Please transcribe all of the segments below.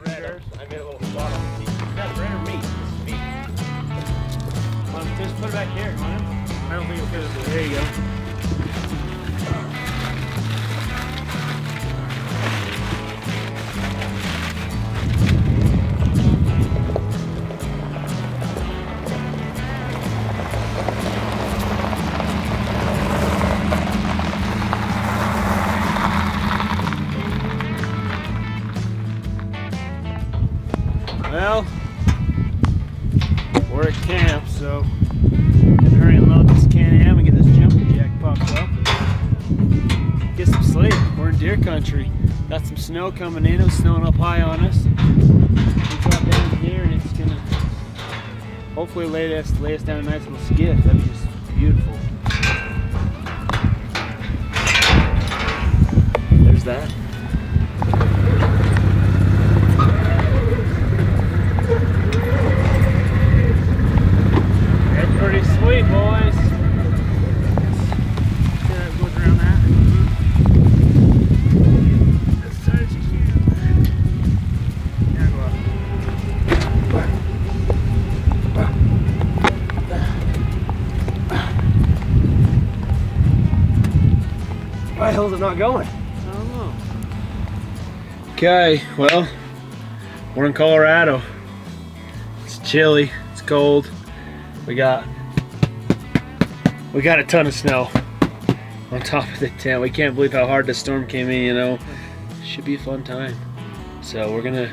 bread. I made a little spot on the seat. Is that bread or meat? It's meat. Just put it back here, man. I don't think it's good. There you go. Well, we're at camp, so I'm gonna hurry and load this Can-Am and get this jumping jack popped up. Get some sleep. We're in deer country. Got some snow coming in. It was snowing up high on us. We dropped down here and it's gonna hopefully lay us down a nice little skiff. That'd be just beautiful. There's that. Pretty sweet, boys. See how it goes around that? This side's cute. There we go. Why the hell is it not going? I don't know. Okay, well, we're in Colorado. It's chilly, it's cold. We got a ton of snow on top of the tent. We can't believe how hard the storm came in, you know. Should be a fun time. So we're gonna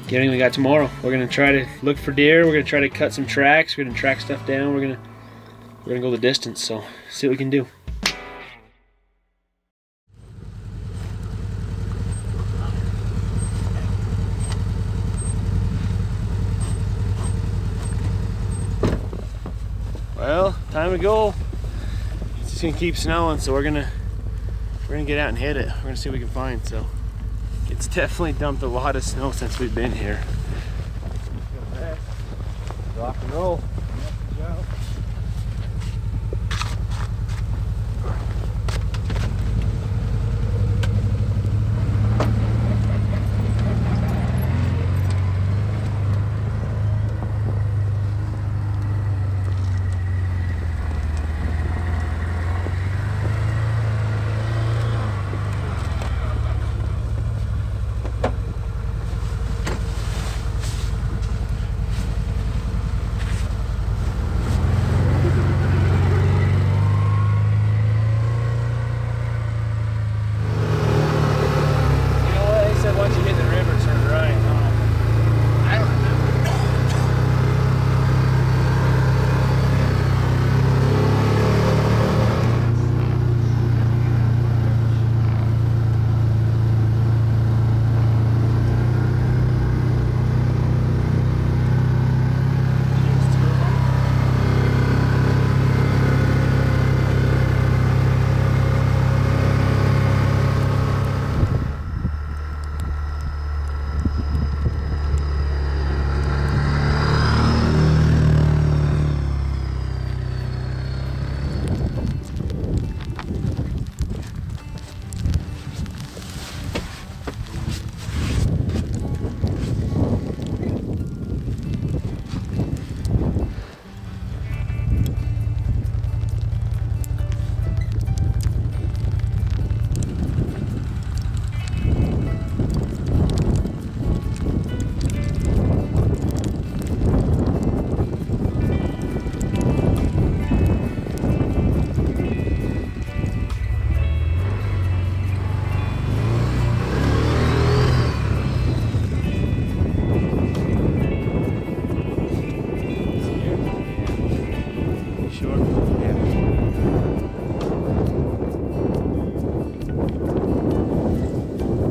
get everything we got tomorrow. We're gonna try to look for deer. We're gonna try to cut some tracks. We're gonna track stuff down. We're gonna go the distance. So see what we can do. Well, time to go. It's just gonna keep snowing, so we're gonna get out and hit it. We're gonna see what we can find. So it's definitely dumped a lot of snow since we've been here. Rock and roll.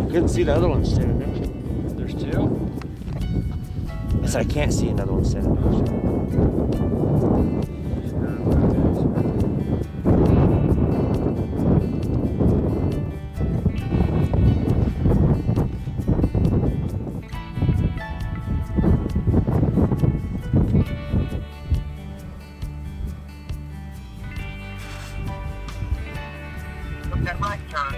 Couldn't see the other one standing there. There's two? I said I can't see another one standing there. Look at my turn.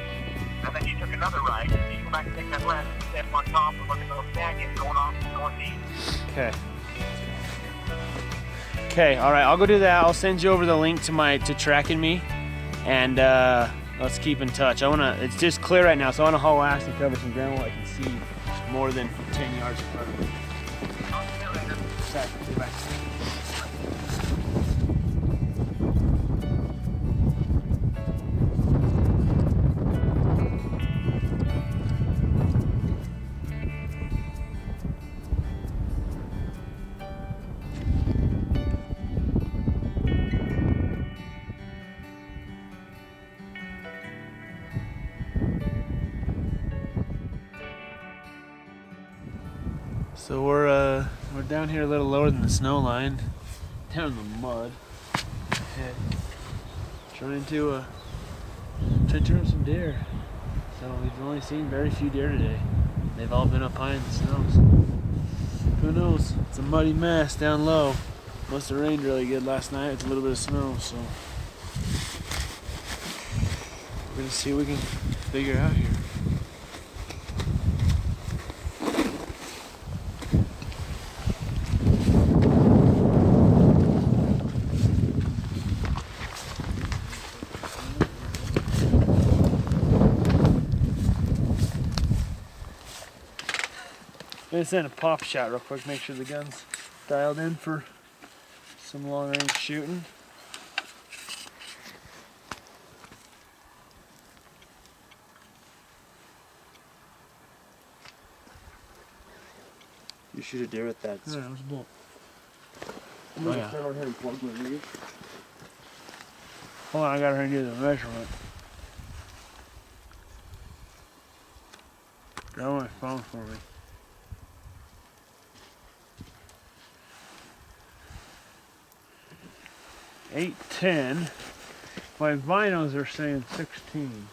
and then you took another right, and you go back and take that left, and step on top and look at those canyons going off to the northeast. Okay. Okay, all right, I'll go do that. I'll send you over the link to tracking me, and let's keep in touch. It's just clear right now, so I want to haul ass and cover some ground where I can see more than 10 yards in front of me. I'll see you later. Okay, bye. So we're down here a little lower than the snow line, down in the mud. Okay. Trying to turn up some deer. So we've only seen very few deer today. They've all been up high in the snows. Who knows? It's a muddy mess down low. Must have rained really good last night. It's a little bit of snow, so we're gonna see what we can figure out here. I'm gonna send a pop shot real quick, make sure the gun's dialed in for some long range shooting. You shoot a deer with that. Yeah, it was a bull. I'm gonna stand over here and plug my lead. Hold on, I gotta do the measurement. Grab my phone for me. 810. My vinos are saying 16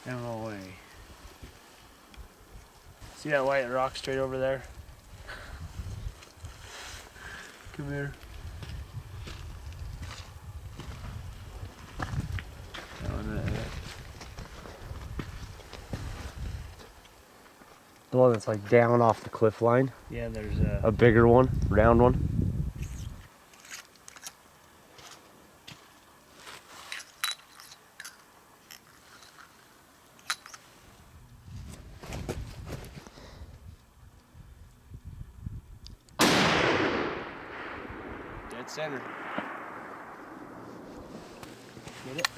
MOA. See that white rock straight over there? Come here. The one that's like down off the cliff line. Yeah, there's A bigger one, round one. dead center. Get it?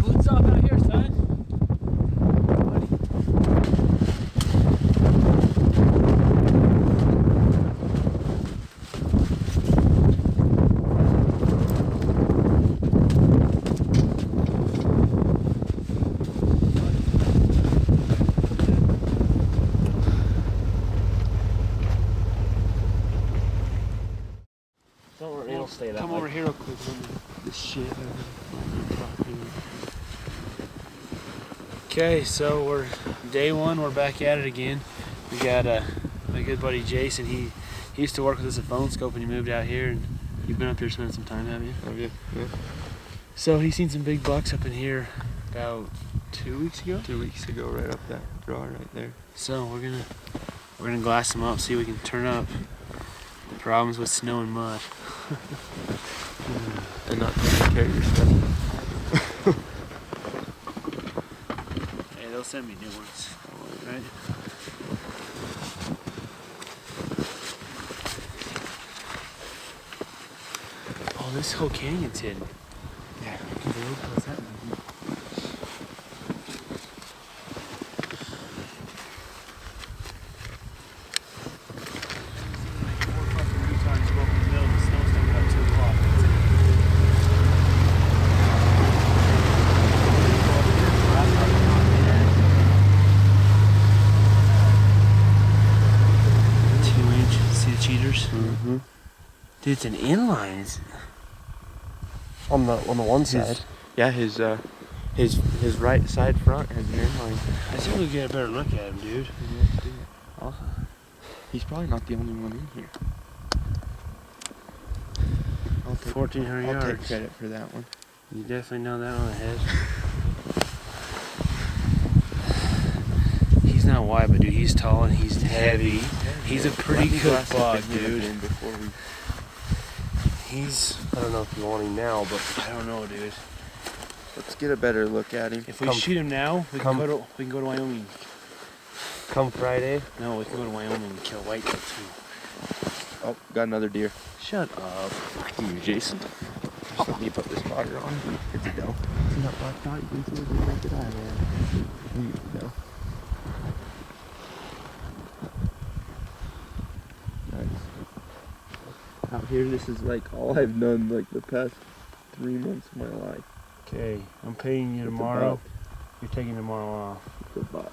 What's up out here, son? Don't worry, it'll stay that Come way. over here real quick. This shit. Okay, so we're day one. We're back at it again. We got my good buddy Jason. He used to work with us at Phone Skope, and he moved out here. And you've been up here spending some time, have you? Have you? Yeah. So he's seen some big bucks up in here about 2 weeks ago. 2 weeks ago, right up that draw right there. So we're gonna glass them up, see if we can turn up the problems with snow and mud. And not taking care of your stuff. Hey, they'll send me new ones, right? Oh, this whole canyon's hidden. Yeah. What's that mean? Dude, it's an inline. It's, On the one side. Yeah, his right side front has an inline. I think we'll get a better look at him, dude. He's probably not the only one in here. 1,400 I'll yards. take credit for that one. You definitely know that on the head. He's not wide, but dude, he's tall and he's heavy. He's a pretty good buck, dude. He's, I don't know if you want him now, but I don't know, dude. Let's get a better look at him. If we shoot him now, we can go to Wyoming. Come Friday. No, we can go to Wyoming and kill whitetail too. Oh, got another deer. Shut up. Fuck you, Jason. Just let me put this spotter on. It's a doe. See that black dot? You can see it with naked eye, man. There you go. Nice. Out here, this is like all I've done like the past 3 months of my life. Okay, I'm paying you tomorrow. You're taking tomorrow off. It's a buck.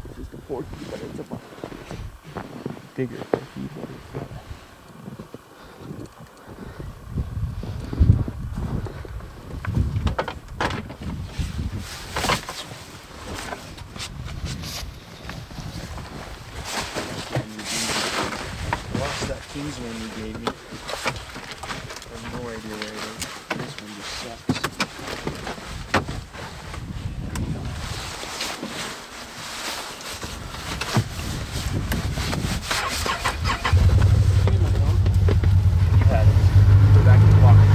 It's just a porky, but it's a buck. Bigger porky, but it's not. King's one you gave me. I have no idea where it is. This one just sucks. You had it. Put it back in the pocket.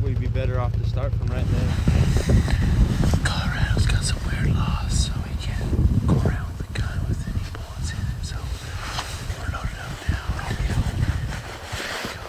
We'd be better off to start from right there. Colorado's got some weird laws, so we can't go around with the gun with any bullets in it. So we're loaded up now. Ready to go.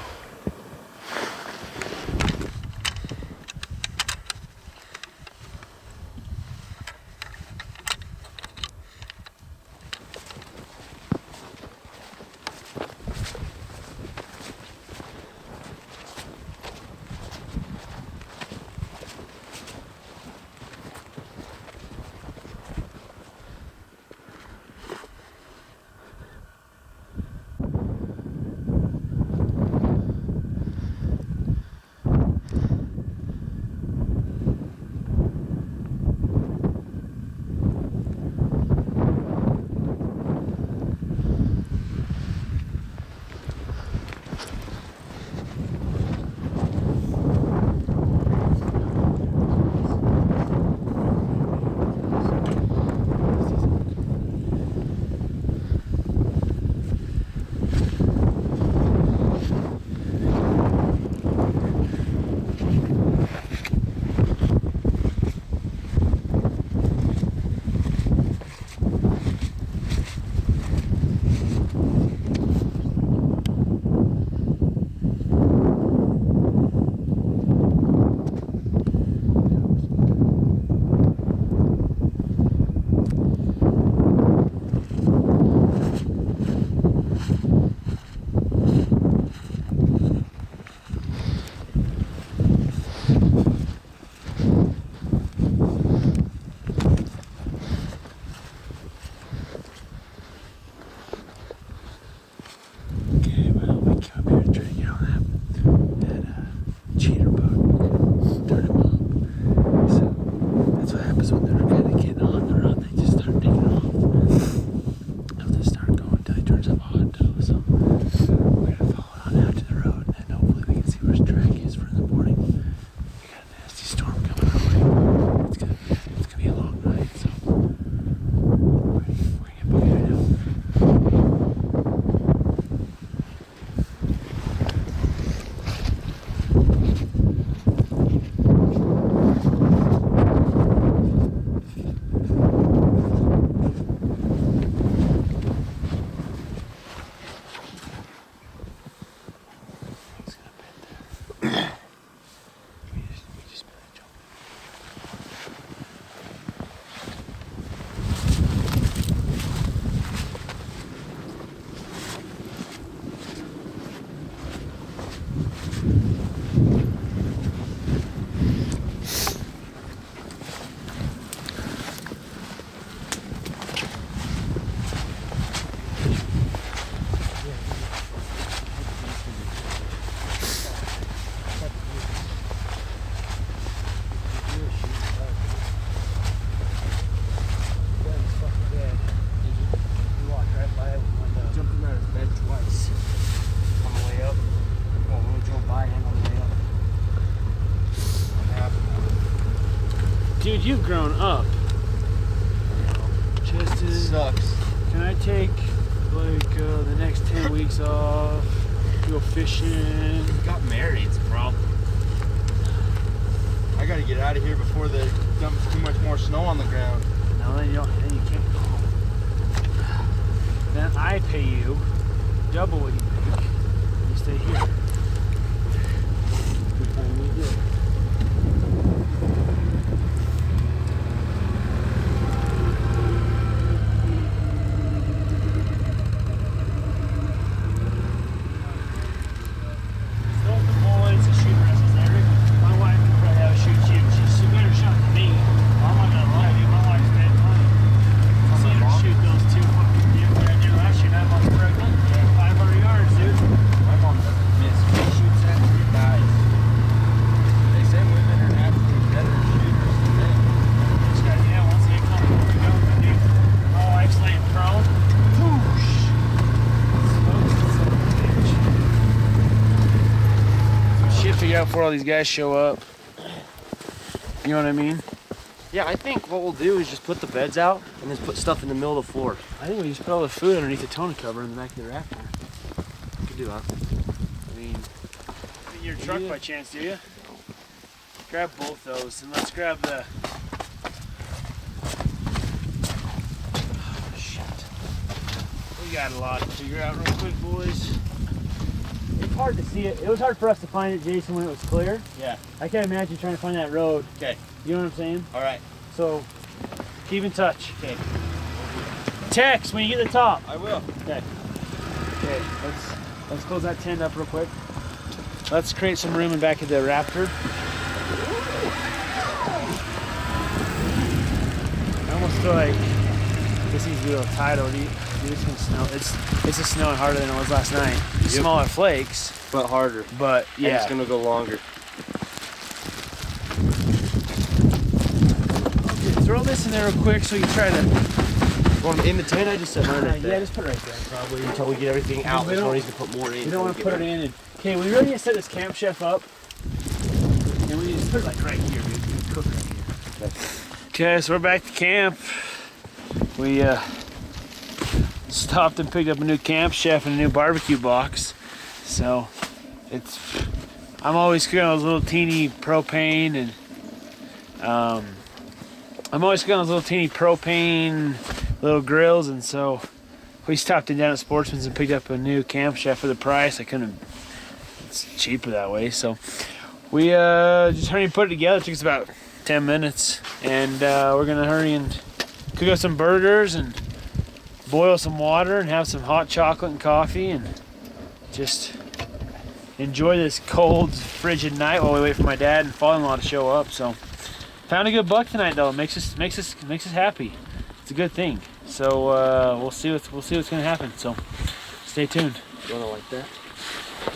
because you've grown up. Cheston, Sucks. can I take like the next 10 weeks off? Go fishing. Got married, it's a problem. I gotta get out of here before they dump too much more snow on the ground. No, then you can't go home. Then I pay you double what you make. You stay here. Good time we do. Before all these guys show up, you know what I mean? Yeah, I think what we'll do is just put the beds out and then put stuff in the middle of the floor. I think we just put all the food underneath the tonneau cover in the back of the rafter. We could do that. I mean, in your truck by chance, do you? Grab both those and let's grab the. Oh, shit. We got a lot to figure out real quick, boys. It's hard to see it. It was hard for us to find it, Jason, when it was clear. Yeah. I can't imagine trying to find that road. Okay. You know what I'm saying? All right. So, keep in touch. Okay. Text when you get the top. I will. Okay. Okay. Let's close that tent up real quick. Let's create some room in back of the Raptor. I almost feel like this needs to be a little tight over. It's gonna snow. It's just snowing harder than it was last night. Smaller flakes, But harder. but And yeah. it's gonna go longer. Okay, throw this in there real quick so you try to. Want them in the tent? I just said mine right Yeah, there. just put it right there. Probably until we get everything out. We don't- Before we need to put more in. We don't want to put it in. Okay, we really need to set this camp chef up. And we need to put it like right here, dude. We can cook right here. Okay, so we're back to camp. We stopped and picked up a new camp chef and a new barbecue box. So I'm always cooking on those little teeny propane and little grills, and so we stopped in down at Sportsman's and picked up a new camp chef for the price. It's cheaper that way. So we just hurry and put it together. It took us about 10 minutes, and we're gonna hurry and cook up some burgers and boil some water and have some hot chocolate and coffee and just enjoy this cold, frigid night while we wait for my dad and father-in-law to show up. So found a good buck tonight, though. It makes us happy. It's a good thing. So we'll see what's gonna happen. So stay tuned. You wanna like that?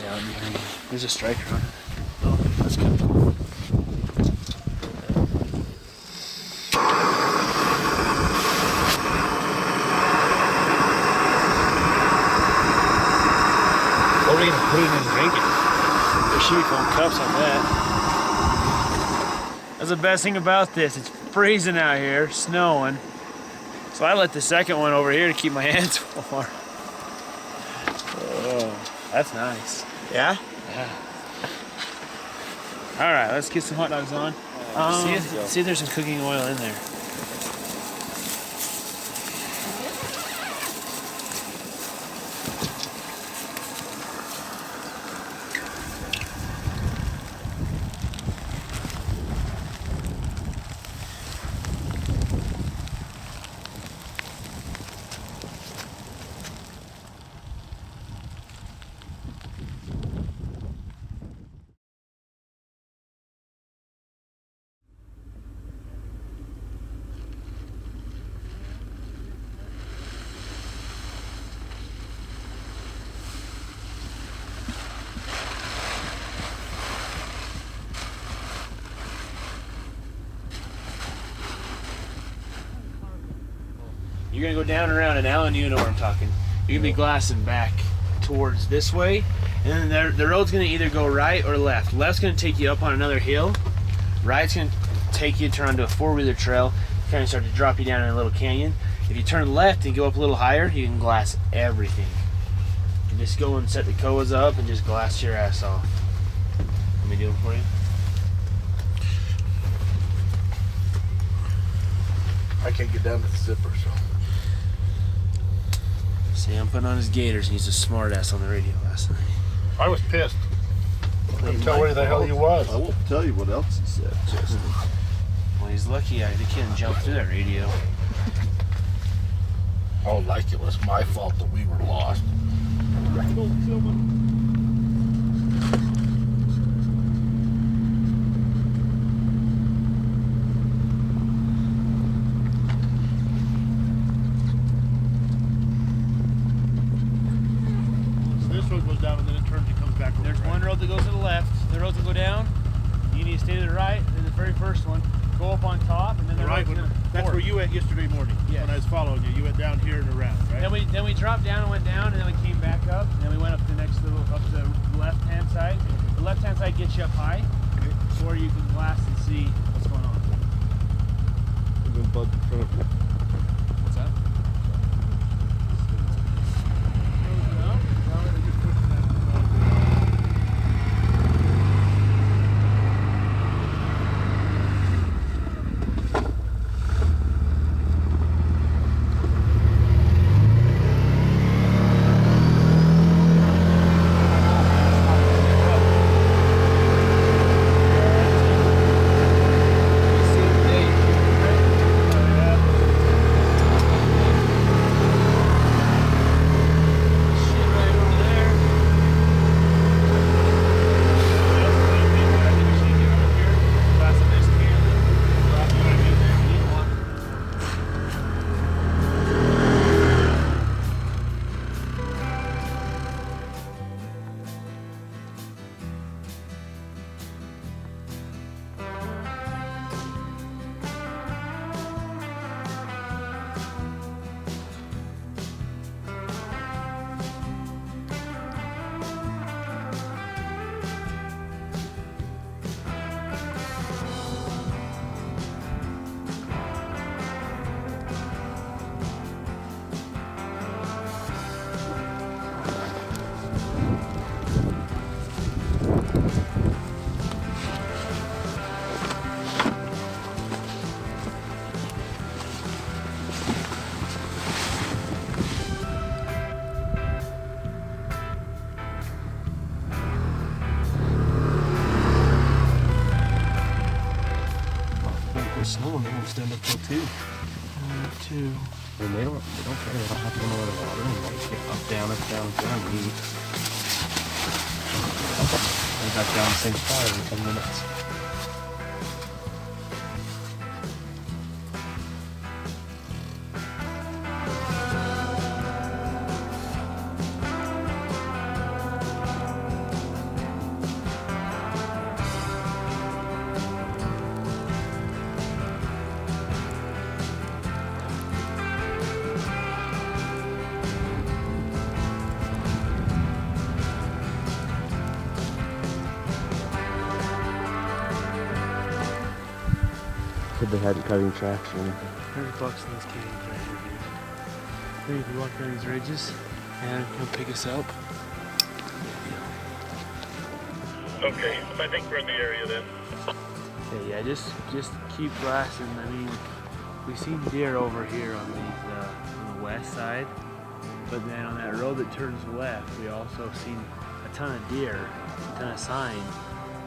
Yeah, let me hear you. There's a striker on it. Oh, that's good. What are we gonna put it in and drink it? There should be foam cups on that. That's the best thing about this. It's freezing out here, snowing. So I let the second one over here to keep my hands warm. Oh, that's nice. Yeah? Yeah. All right, let's get some hot dogs on. See if there's some cooking oil in there. You're gonna go down and around, and Alan, you know where I'm talking. You're gonna be glassing back towards this way, and then the road's gonna either go right or left. Left's gonna take you up on another hill. Right's gonna take you, turn onto a four-wheeler trail, kind of start to drop you down in a little canyon. If you turn left and go up a little higher, you can glass everything. You just go and set the koas up and just glass your ass off. Let me do it for you. I can't get down to the zipper, so. Sam putting on his gaiters and he's a smart ass on the radio last night. I was pissed. Couldn't tell where the hell he was. I won't tell you what else he said, Cheston. Well, he's lucky I couldn't jump through that radio. Oh, like it was my fault that we were lost. Goes down and then it turns and comes back over. There's one road that goes to the left. The roads that go down, you need to stay to the right. Then the very first one, go up on top, and then the right one. That's where you went yesterday morning. Yes. When I was following you, you went down here and around, right? Then we dropped down and went down, and then we came back up, and then we went up the next little up the left hand side. The left hand side gets you up high, or you can blast and see what's going on. What's that? Snow and they won't stand up till 2. 2. And they don't care. They don't have to go no other water. And they get up, down, up, down, up, down. They back down the same spot every 10 minutes. Said they hadn't cut any tracks or anything. $30 in these canyons right here, dude. I think if we walk down these ridges and come pick us up. Okay, I think we're in the area then. Yeah, just keep blasting. I mean, we've seen deer over here on these on the west side, but then on that road that turns left, we also seen a ton of deer, a ton of sign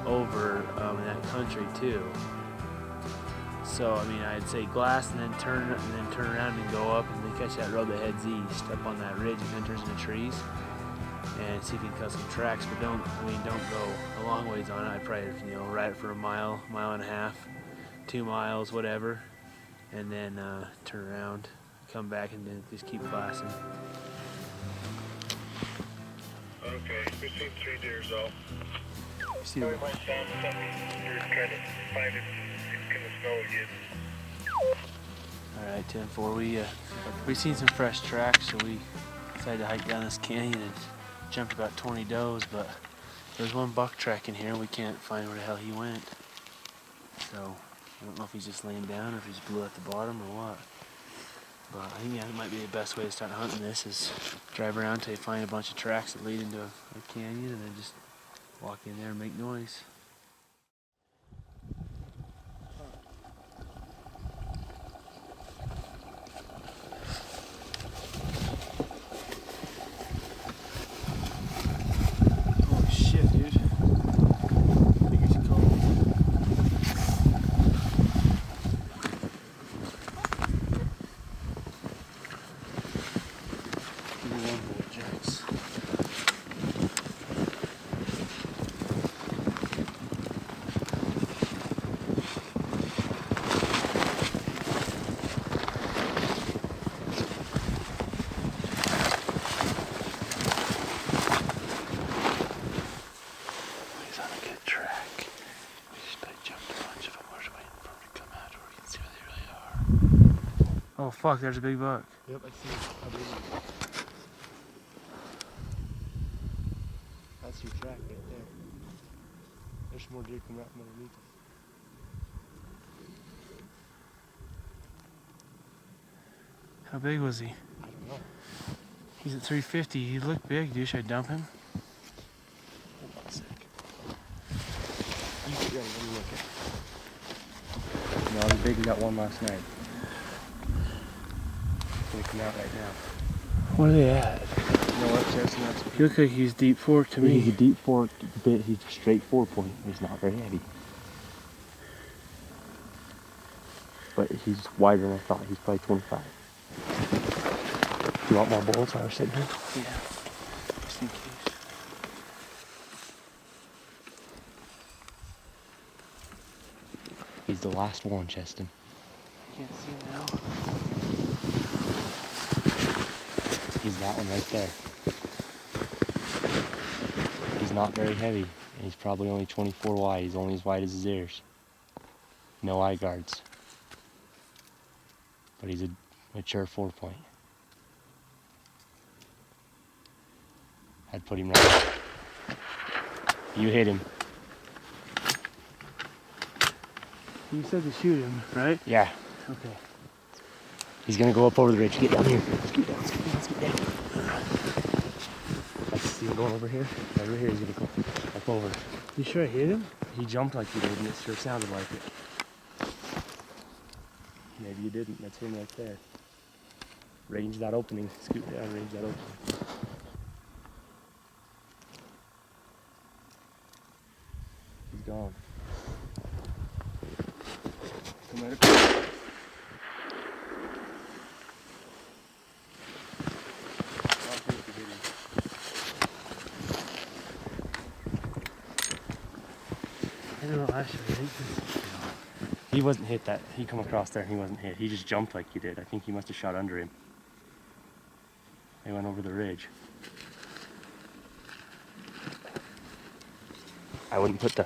over in that country too. So I mean, I'd say glass and then turn around and go up and then catch that road that heads east up on that ridge and then turns into trees and see if you can cut some tracks. But don't go a long ways on it. I'd probably ride it for a mile, mile and a half, 2 miles, whatever, and then turn around, come back, and then just keep blasting. Okay, we've seen 3 deer though. See Sorry, my son, you're trying to find it in the snow again. All right, 10-4. We seen some fresh tracks, so we decided to hike down this canyon and jumped about 20 does, but there's one buck track in here and we can't find where the hell he went. So I don't know if he's just laying down or if he's blue at the bottom or what. But I think that might be the best way to start hunting this is drive around till you find a bunch of tracks that lead into a canyon and then just walk in there and make noise. Holy shit, dude. I think it's cold. Oh fuck, there's a big buck. Yep, I see it. How big is it? That's your track right there. There's more deer coming out from underneath us. How big was he? I don't know. He's at 350. He looked big, dude. Should I dump him? Hold on a sec. You get ready, let me look at it. No, he's big. We got one last night. He's gonna come out right now. What are they at? You know what, Cheston? That's He looks like he's deep fork to me. He's a deep fork bit. He's a straight 4-point. He's not very heavy. But he's wider than I thought. He's probably 25. Do you want more bullets while we're sitting here? Yeah. Just in case. He's the last one, Cheston. Can't see now. He's that one right there. He's not very heavy, and he's probably only 24 wide. He's only as wide as his ears. No eye guards. But he's a mature 4-point. I'd put him right. You hit him. You said to shoot him, right? Yeah. Okay. He's gonna go up over the ridge. Get down here. Scoot down, scoot down, scoot down. I see him going over here. Over here, he's gonna go up over. You sure I hit him? He jumped like he did, and it sure sounded like it. Maybe you didn't. That's him right there. Range that opening. Scoot down, range that opening. He's gone. Come right across. I don't know, actually. I think He wasn't hit that. He come across there and he wasn't hit. He just jumped like he did. I think he must have shot under him. They went over the ridge. I wouldn't put the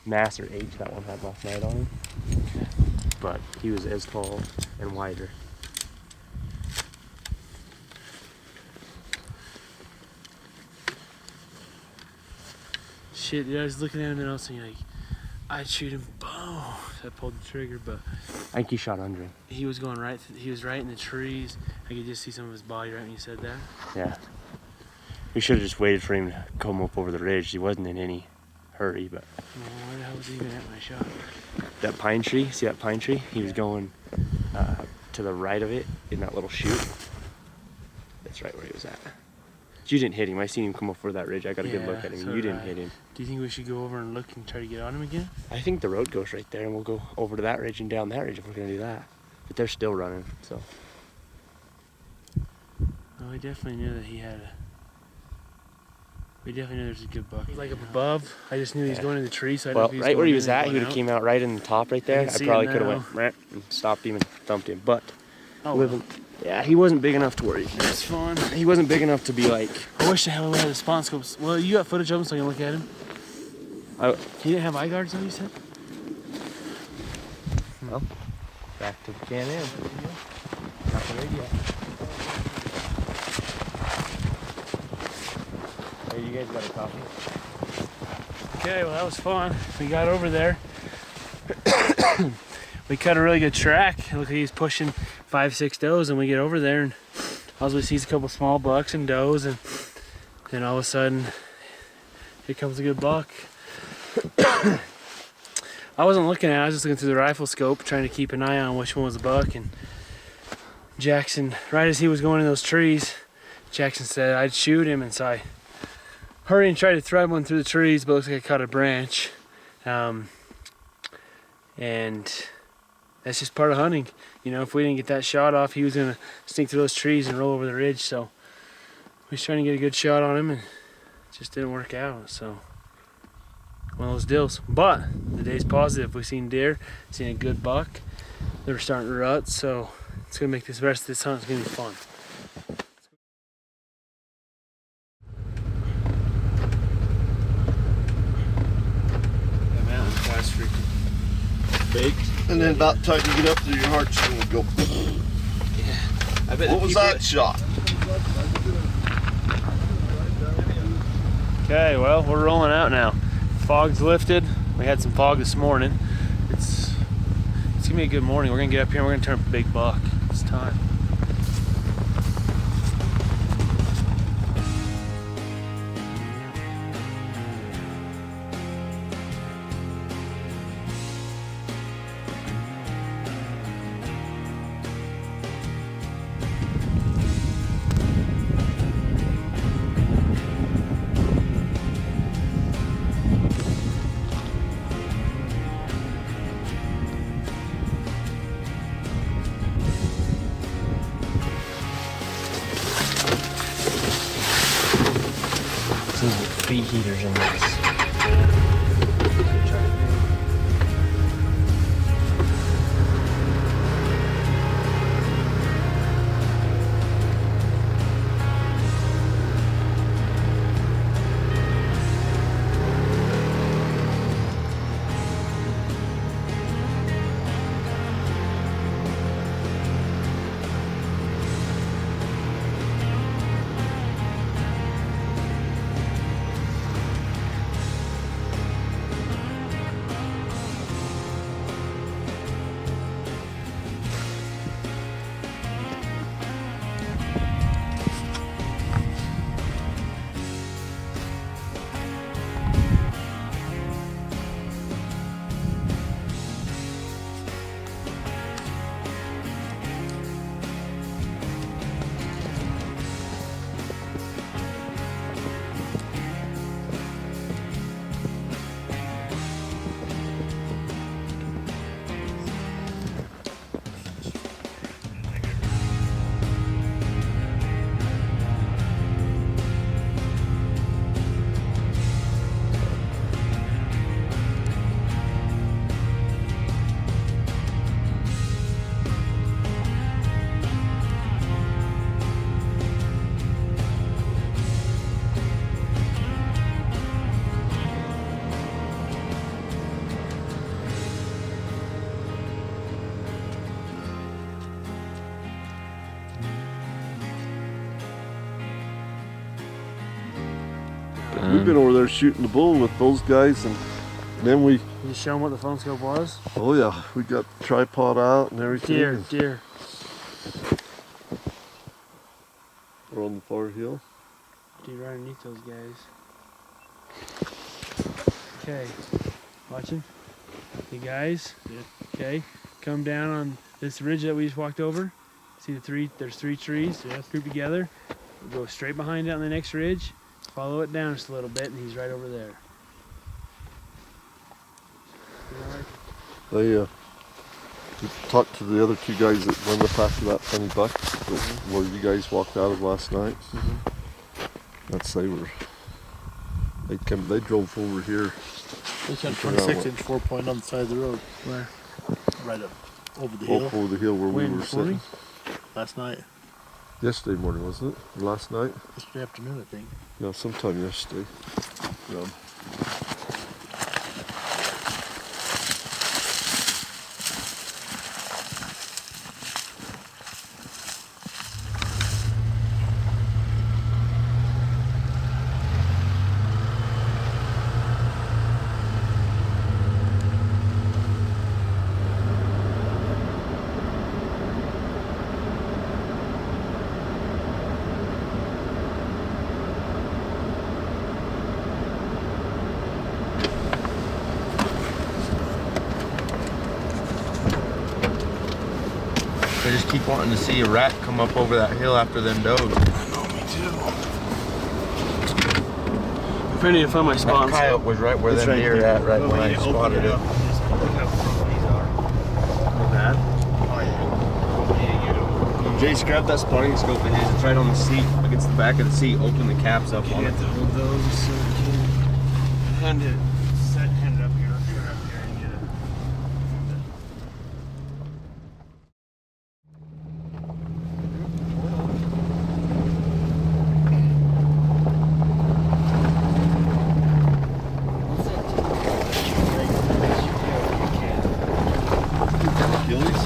mass or age that one had last night on him. But he was as tall and wider. shit, dude, I was looking at him and I was thinking, like, I'd shoot him, boom. So I pulled the trigger, but I think he shot under him. he was going right, he was right in the trees. I could just see some of his body right when you said that. Yeah. We should have just waited for him to come up over the ridge. He wasn't in any hurry, but. Well, where the hell was he even at when I shot? That pine tree, see that pine tree? He was going to the right of it in that little chute. That's right where he was at. You didn't hit him. I seen him come up over that ridge. I got a good look at him. so You didn't hit him. Do you think we should go over and look and try to get on him again? I think the road goes right there, and we'll go over to that ridge and down that ridge if we're gonna do that. But they're still running, so. No, we definitely knew that he had a. We definitely knew there was a good buck. Like up above, I just knew he was going in the tree, so I Well, didn't know if right he was where he going was in or at, he going would have out. came out right in the top right there. I can I see probably him could have now. went right and stopped him and thumped him. But Oh, well, yeah, he wasn't big enough to worry. that's fun. He wasn't big enough to be like. I wish the hell we had the spawn scopes. Well, you got footage of him so I can look at him. He didn't have eye guards though, you said? Well, back to the Can-Am. Got the radio. Hey, you guys got a coffee? Okay, well that was fun. We got over there. we cut a really good track. It looked like he's pushing 5-6 does, and we get over there and all we see is a couple small bucks and does, and then all of a sudden here comes a good buck. I wasn't looking at it, I was just looking through the rifle scope trying to keep an eye on which one was a buck, and Jackson, right as he was going in those trees, Jackson said I'd shoot him, and so I hurried and tried to thread one through the trees, but it looks like I caught a branch. And that's just part of hunting. You know, if we didn't get that shot off, he was gonna sneak through those trees and roll over the ridge. So we was trying to get a good shot on him, and it just didn't work out. So one of those deals. But the day's positive. We've seen deer, seen a good buck. They were starting to rut, so it's gonna make this rest of this hunt is gonna be fun. That mountain class freaking baked. And then about the time you get up there, your heart's gonna go. I bet What was that shot? Okay, well, we're rolling out now. Fog's lifted. We had some fog this morning. It's gonna be a good morning. We're gonna get up here and we're gonna turn up a big buck. It's time. Feed heaters in this. We've been over there shooting the bull with those guys, and then we, You show them what the phone scope was? oh yeah, we got the tripod out and everything. Deer. We're on the far hill. Dude, right underneath those guys. Okay, watching. You guys, okay, come down on this ridge that we just walked over. See there's three trees grouped together. We'll go straight behind it on the next ridge. Follow it down just a little bit, and he's right over there. They we talked to the other two guys that run the path of that funny buck where you guys walked out of last night. That's they drove over here. They got 26-inch 4-point on the side of the road. Where? Right up over the hill. Over the hill where we were sitting. Last night. Yesterday morning, wasn't it? Or last night? Yesterday afternoon, I think. Yeah, sometime yesterday. Yeah. just keep wanting to see a rat come up over that hill after them does. I know, me too. I'm trying to find my That spots. coyote was right where It's them right deer there. at, right Oh, when when I you open spotted it it. up, just look how front these are. Not bad. Oh yeah. Jace, grab that spotting scope of his. It's right on the seat, against the back of the seat. Open the caps up on You it. have to hold those so you can hand it up here. I'll turn up here and get it.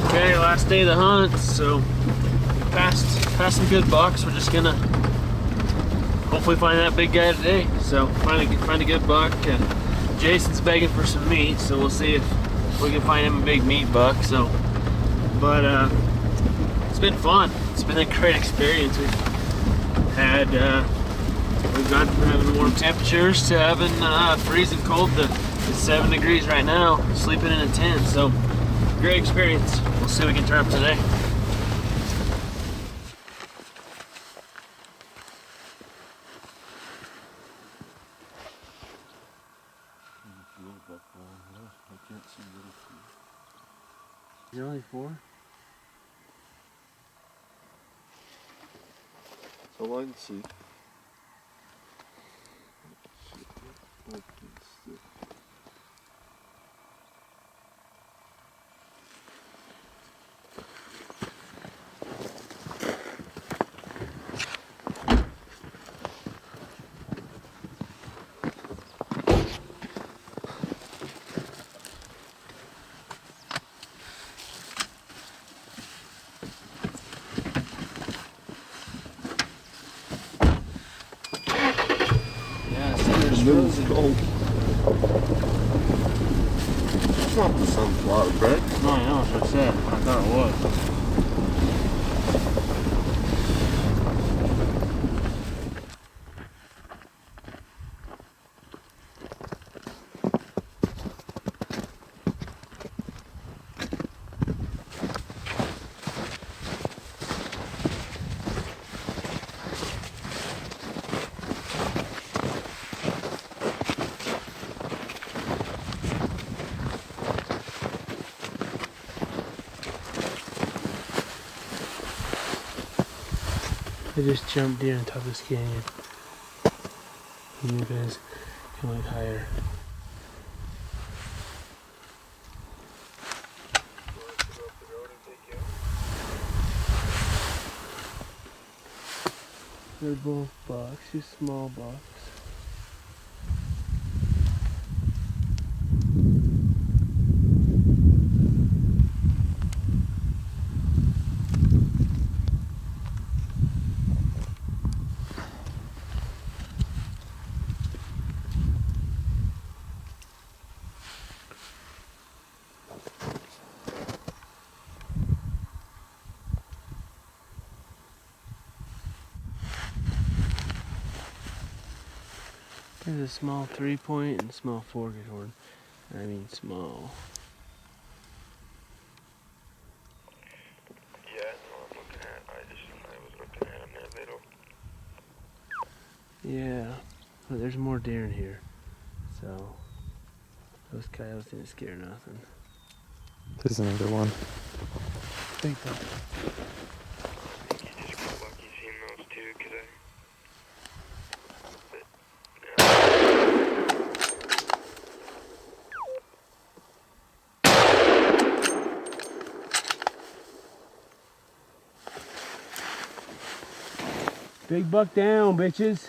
Okay, last day of the hunt, so we passed some good bucks. We're just gonna hopefully find that big guy today. So find a good buck. Jason's begging for some meat, so we'll see if we can find him a big meat buck. So, but it's been fun. It's been a great experience. We've gone from having warm temperatures to having freezing cold to 7 degrees right now, sleeping in a tent. So great experience. We'll see what we can turn up today. You're only 4? So I can see. It's cold. It's not the sunflower, Brett. No, I know, that's what I said. I thought it was. I just jumped deer on top of this canyon. And you guys can look higher. They're both bucks, just small bucks. There's a small 3-point and a small 4-good horn. I mean small. Yeah, no, I'm looking at. I was looking at them. They're little. Yeah, but there's more deer in here. So those coyotes didn't scare nothing. There's another one. Big buck. I think you just got lucky seeing those two, cause Big buck down, bitches.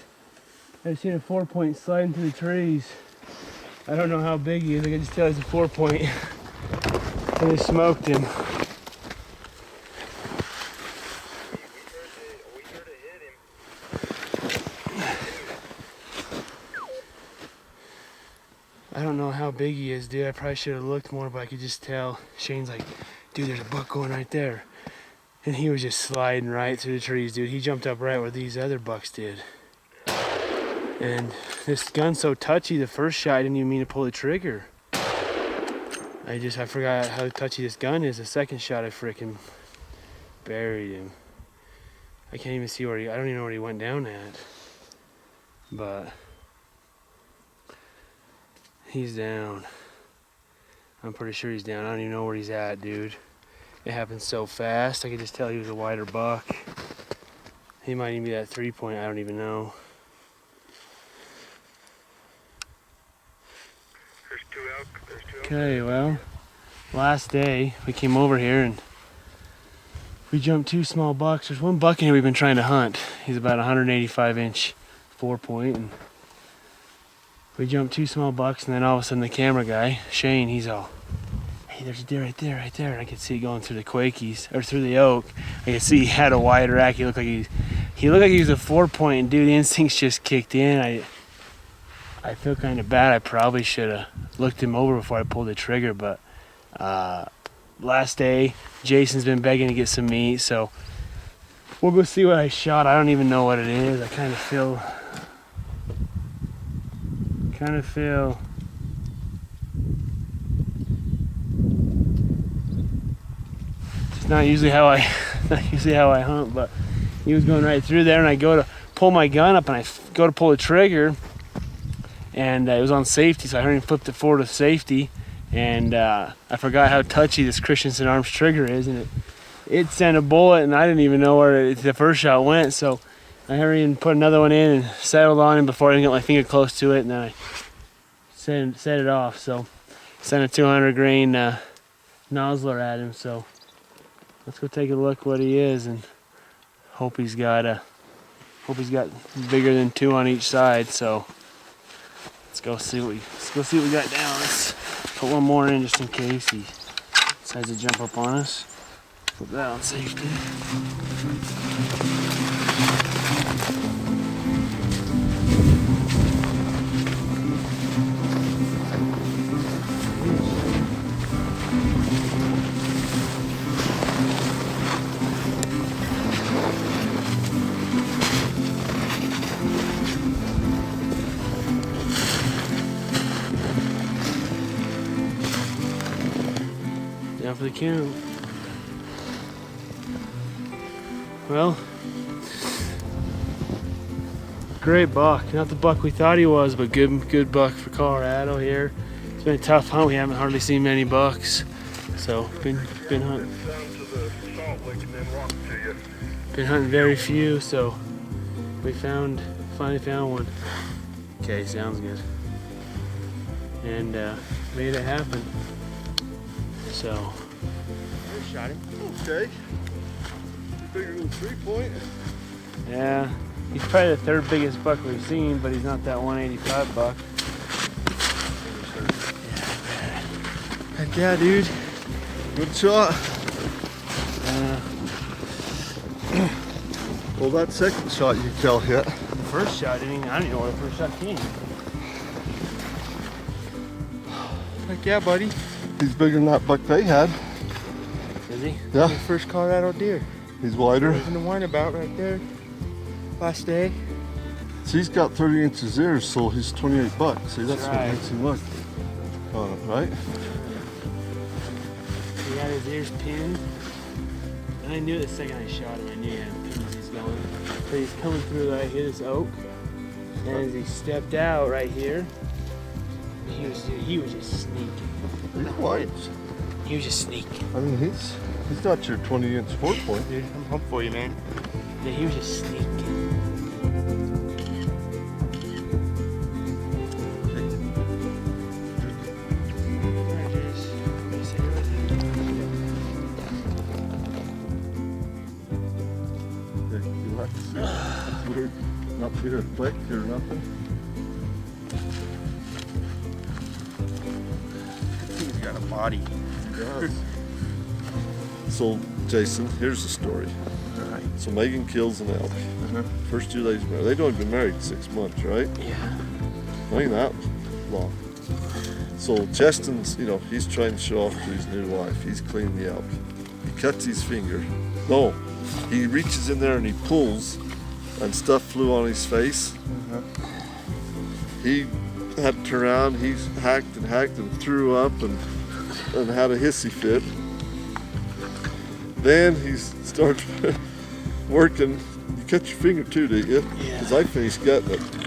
I just seen a 4-point sliding through the trees. I don't know how big he is. I can just tell he's a 4-point. And they smoked him. we heard it hit him. I don't know how big he is, dude. I probably should have looked more, but I could just tell. Shane's like, dude, there's a buck going right there. And he was just sliding right through the trees, dude. He jumped up right where these other bucks did. And this gun's so touchy, the first shot I didn't even mean to pull the trigger. I forgot how touchy this gun is. The second shot I freaking buried him. I can't even see where I don't even know where he went down at. But he's down. I'm pretty sure he's down. I don't even know where he's at, dude. It happened so fast. I could just tell he was a wider buck. He might even be that 3-point. I don't even know. There's two elk. Okay, well, last day we came over here and we jumped 2 small bucks. There's one buck in here we've been trying to hunt. He's about 185-inch 4-point, and we jumped 2 small bucks, and then all of a sudden the camera guy, Shane, he's all, "Hey, there's a deer right there, right there." And I could see it going through the quakies, or through the oak. I could see he had a wider rack. He looked like he was a 4-point, and dude, the instincts just kicked in. I feel kind of bad. I probably should have looked him over before I pulled the trigger, but last day, Jason's been begging to get some meat, so we'll go see what I shot. I don't even know what it is. I kind of feel it's not usually how I hunt, but he was going right through there, and I go to pull my gun up, and I go to pull the trigger, and it was on safety, so I heard him flip it forward to safety, and I forgot how touchy this Christensen Arms trigger is, and it sent a bullet, and I didn't even know where the first shot went, so I hurried and put another one in and settled on him before I didn't get my finger close to it, and then I set it off. So sent a 200 grain nozzler at him, so let's go take a look what he is, and hope he's got bigger than 2 on each side. So let's go see what we got down. Let's put one more in just in case he decides to jump up on us. Put that on safety. Down for the count. Well, great buck. Not the buck we thought he was, but good buck for Colorado here. It's been a tough hunt. We haven't hardly seen many bucks, so been hunting. Been hunting very few, so we finally found one. Okay, sounds good. And made it happen. So, I shot him. Okay. Bigger than 3-point. Yeah, he's probably the 3rd biggest buck we've seen, but he's not that 185 buck. Heck yeah, dude. Good shot. Well, that second shot you tell hit. The first shot, I don't even know where the first shot came. Heck yeah, buddy. He's bigger than that buck they had. Is he? Yeah. The first Colorado deer. He's wider. Nothing to whine about right there. Last day. So he's got 30 inches ears, so he's 28 bucks. See, that's what right. makes him look on it, right? He had his ears pinned. And I knew the second I shot him, I knew he had him pinned as he's going. But he's coming through right here, this oak. And as he stepped out right here, he was just sneaking. He's white. He was just sneaking. I mean, he's not your 20-inch 4-point. Dude, I'm pumped for you, man. Yeah, he was just sneaking. You like to see it? It's weird. Not here a flick or nothing. He's got a body. Yes. So, Jason, here's the story. Alright. So Megan kills an elk. First 2 days married. They'd only been married 6 months, right? Yeah. I ain't that long. So Cheston's, he's trying to show off to his new wife. He's cleaned the elk. He cuts his finger. No, he reaches in there and he pulls, and stuff flew on his face. He had to turn around. He's hacked and threw up and had a hissy fit. Then he starts working. You cut your finger too, did you? Yeah. Because I finished gutting it.